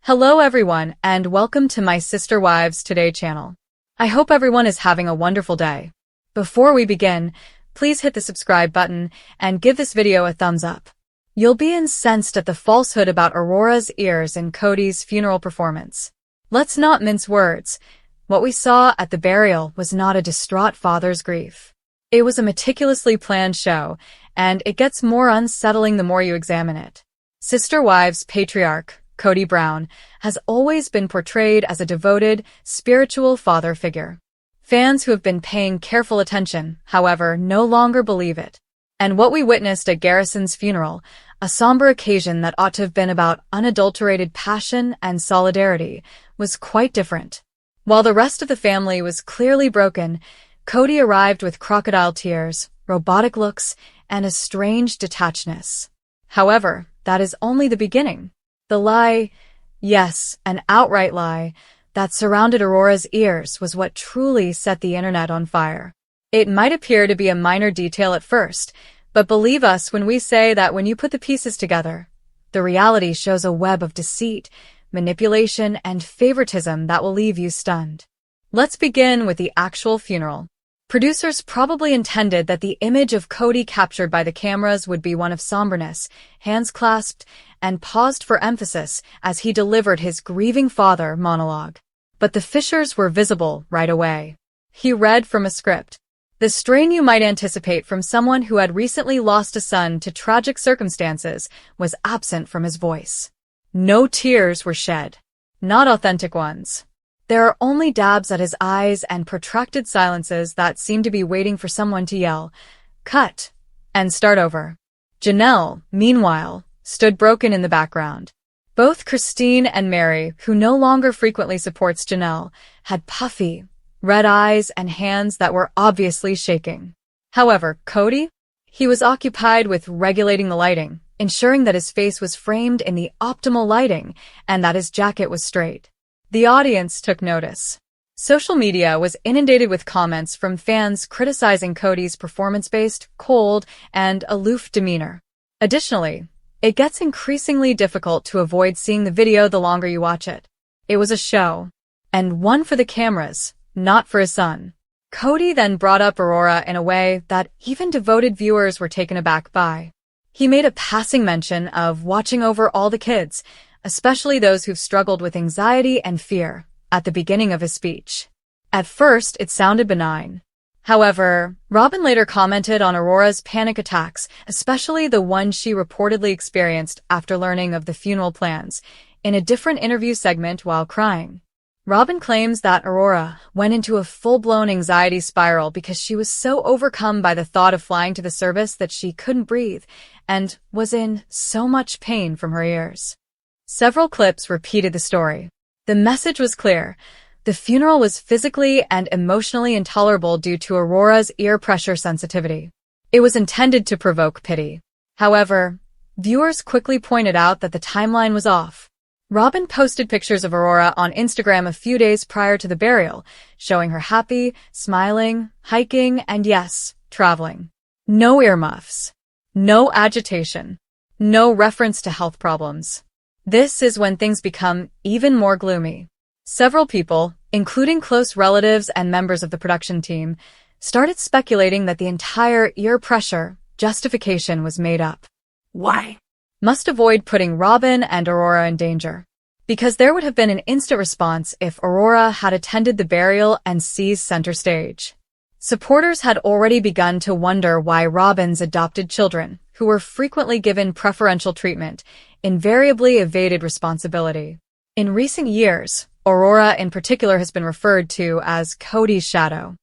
Hello everyone, and welcome to my Sister Wives Today channel. I hope everyone is having a wonderful day. Before we begin, please hit the subscribe button and give this video a thumbs up. You'll be incensed at the falsehood about Aurora's ears in Kody's funeral performance. Let's not mince words. What we saw at the burial was not a distraught father's grief. It was a meticulously planned show, and it gets more unsettling the more you examine it. Sister Wives patriarch Kody Brown has always been portrayed as a devoted, spiritual father figure. Fans who have been paying careful attention, however, no longer believe it. And what we witnessed at Garrison's funeral, a somber occasion that ought to have been about unadulterated passion and solidarity, was quite different. While the rest of the family was clearly broken, Kody arrived with crocodile tears, robotic looks, and a strange detachedness. However, that is only the beginning. The lie, yes, an outright lie, that surrounded Aurora's ears was what truly set the internet on fire. It might appear to be a minor detail at first, but believe us when we say that when you put the pieces together, the reality shows a web of deceit, manipulation, and favoritism that will leave you stunned. Let's begin with the actual funeral. Producers probably intended that the image of Kody captured by the cameras would be one of somberness, hands clasped, and paused for emphasis as he delivered his grieving father monologue. But the fissures were visible right away. He read from a script. The strain you might anticipate from someone who had recently lost a son to tragic circumstances was absent from his voice. No tears were shed. Not authentic ones. There are only dabs at his eyes and protracted silences that seem to be waiting for someone to yell, "Cut!" and start over. Janelle, meanwhile, stood broken in the background. Both Christine and Mary, who no longer frequently supports Janelle, had puffy, red eyes and hands that were obviously shaking. However, Kody? He was occupied with regulating the lighting, ensuring that his face was framed in the optimal lighting and that his jacket was straight. The audience took notice. Social media was inundated with comments from fans criticizing Kody's performance-based, cold, and aloof demeanor. Additionally, it gets increasingly difficult to avoid seeing the video the longer you watch it. It was a show, and one for the cameras, not for his son. Kody then brought up Aurora in a way that even devoted viewers were taken aback by. He made a passing mention of watching over all the kids, especially those who've struggled with anxiety and fear, at the beginning of his speech. At first, it sounded benign. However, Robyn later commented on Aurora's panic attacks, especially the one she reportedly experienced after learning of the funeral plans, in a different interview segment while crying. Robyn claims that Aurora went into a full-blown anxiety spiral because she was so overcome by the thought of flying to the service that she couldn't breathe and was in so much pain from her ears. Several clips repeated the story. The message was clear. The funeral was physically and emotionally intolerable due to Aurora's ear pressure sensitivity. It was intended to provoke pity. However, viewers quickly pointed out that the timeline was off. Robyn posted pictures of Aurora on Instagram a few days prior to the burial, showing her happy, smiling, hiking, and yes, traveling. No earmuffs. No agitation. No reference to health problems. This is when things become even more gloomy. Several people, including close relatives and members of the production team, started speculating that the entire ear pressure justification was made up. Why? Must avoid putting Robyn and Aurora in danger. Because there would have been an instant response if Aurora had attended the burial and seized center stage. Supporters had already begun to wonder why Robyn's adopted children, who were frequently given preferential treatment, invariably evaded responsibility. In recent years, Aurora in particular has been referred to as Kody's shadow.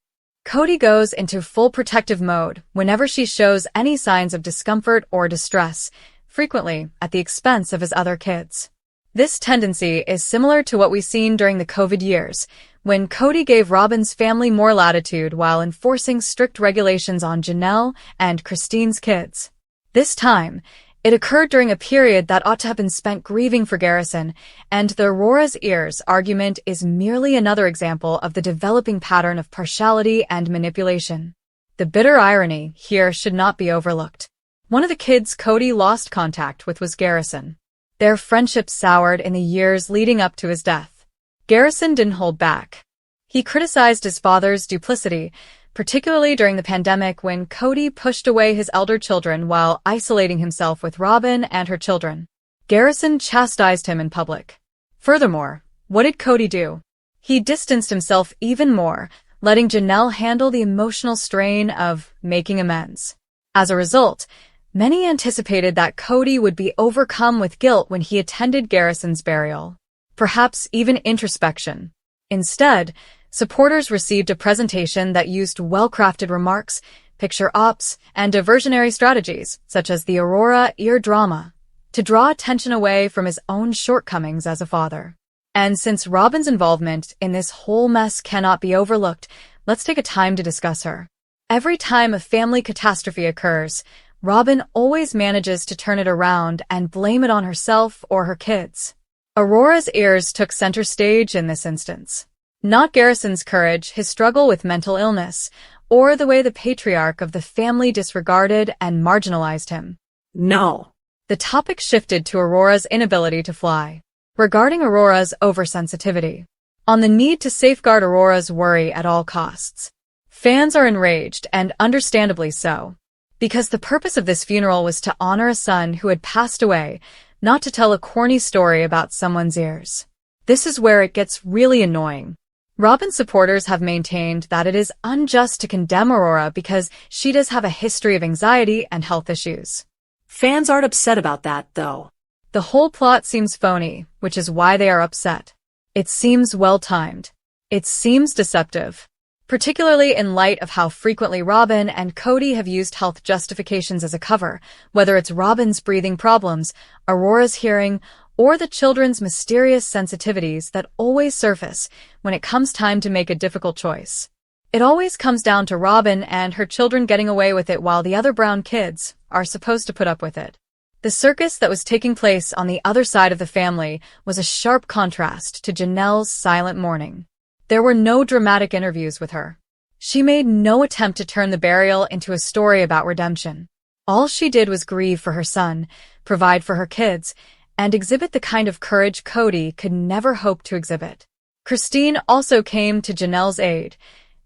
Kody goes into full protective mode whenever she shows any signs of discomfort or distress, frequently at the expense of his other kids. This tendency is similar to what we've seen during the COVID years, when Kody gave Robyn's family more latitude while enforcing strict regulations on Janelle and Christine's kids. This time, it occurred during a period that ought to have been spent grieving for Garrison, and the Aurora's ears argument is merely another example of the developing pattern of partiality and manipulation. The bitter irony here should not be overlooked. One of the kids Kody lost contact with was Garrison. Their friendship soured in the years leading up to his death. Garrison didn't hold back. He criticized his father's duplicity, particularly during the pandemic when Kody pushed away his elder children while isolating himself with Robyn and her children. Garrison chastised him in public. Furthermore, what did Kody do? He distanced himself even more, letting Janelle handle the emotional strain of making amends. As a result, many anticipated that Kody would be overcome with guilt when he attended Garrison's burial. Perhaps even introspection. Instead, supporters received a presentation that used well-crafted remarks, picture ops, and diversionary strategies, such as the Aurora ear drama, to draw attention away from his own shortcomings as a father. And since Robyn's involvement in this whole mess cannot be overlooked, let's take a time to discuss her. Every time a family catastrophe occurs, Robyn always manages to turn it around and blame it on herself or her kids. Aurora's ears took center stage in this instance. Not Garrison's courage, his struggle with mental illness, or the way the patriarch of the family disregarded and marginalized him. No. The topic shifted to Aurora's inability to fly. Regarding Aurora's oversensitivity. On the need to safeguard Aurora's worry at all costs. Fans are enraged, and understandably so. Because the purpose of this funeral was to honor a son who had passed away, not to tell a corny story about someone's ears. This is where it gets really annoying. Robyn supporters have maintained that it is unjust to condemn Aurora because she does have a history of anxiety and health issues. Fans aren't upset about that, though. The whole plot seems phony, which is why they are upset. It seems well-timed. It seems deceptive. Particularly in light of how frequently Robyn and Kody have used health justifications as a cover, whether it's Robyn's breathing problems, Aurora's hearing, or the children's mysterious sensitivities that always surface when it comes time to make a difficult choice. It always comes down to Robyn and her children getting away with it while the other brown kids are supposed to put up with it. The circus that was taking place on the other side of the family was a sharp contrast to Janelle's silent mourning. There were no dramatic interviews with her. She made no attempt to turn the burial into a story about redemption. All she did was grieve for her son, provide for her kids, and exhibit the kind of courage Kody could never hope to exhibit. Christine also came to Janelle's aid,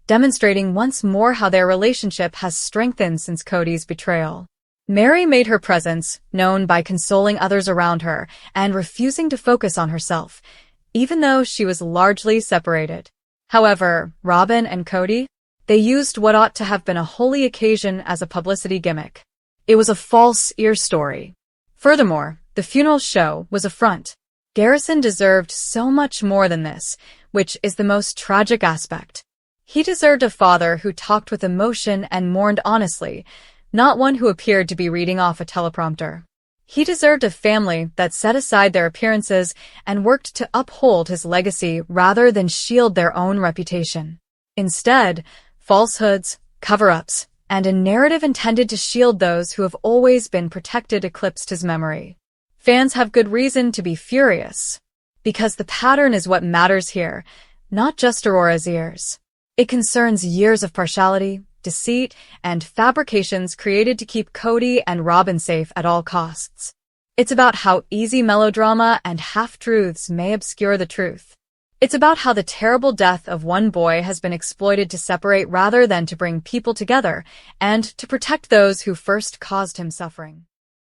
demonstrating once more how their relationship has strengthened since Kody's betrayal. Mary made her presence known by consoling others around her and refusing to focus on herself, even though she was largely separated. However, Robyn and Kody, they used what ought to have been a holy occasion as a publicity gimmick. It was a false ear story. Furthermore, the funeral show was a front. Garrison deserved so much more than this, which is the most tragic aspect. He deserved a father who talked with emotion and mourned honestly, not one who appeared to be reading off a teleprompter. He deserved a family that set aside their appearances and worked to uphold his legacy rather than shield their own reputation. Instead, falsehoods, cover-ups, and a narrative intended to shield those who have always been protected eclipsed his memory. Fans have good reason to be furious, because the pattern is what matters here, not just Aurora's ears. It concerns years of partiality, deceit, and fabrications created to keep Kody and Robyn safe at all costs. It's about how easy melodrama and half-truths may obscure the truth. It's about how the terrible death of one boy has been exploited to separate rather than to bring people together and to protect those who first caused him suffering.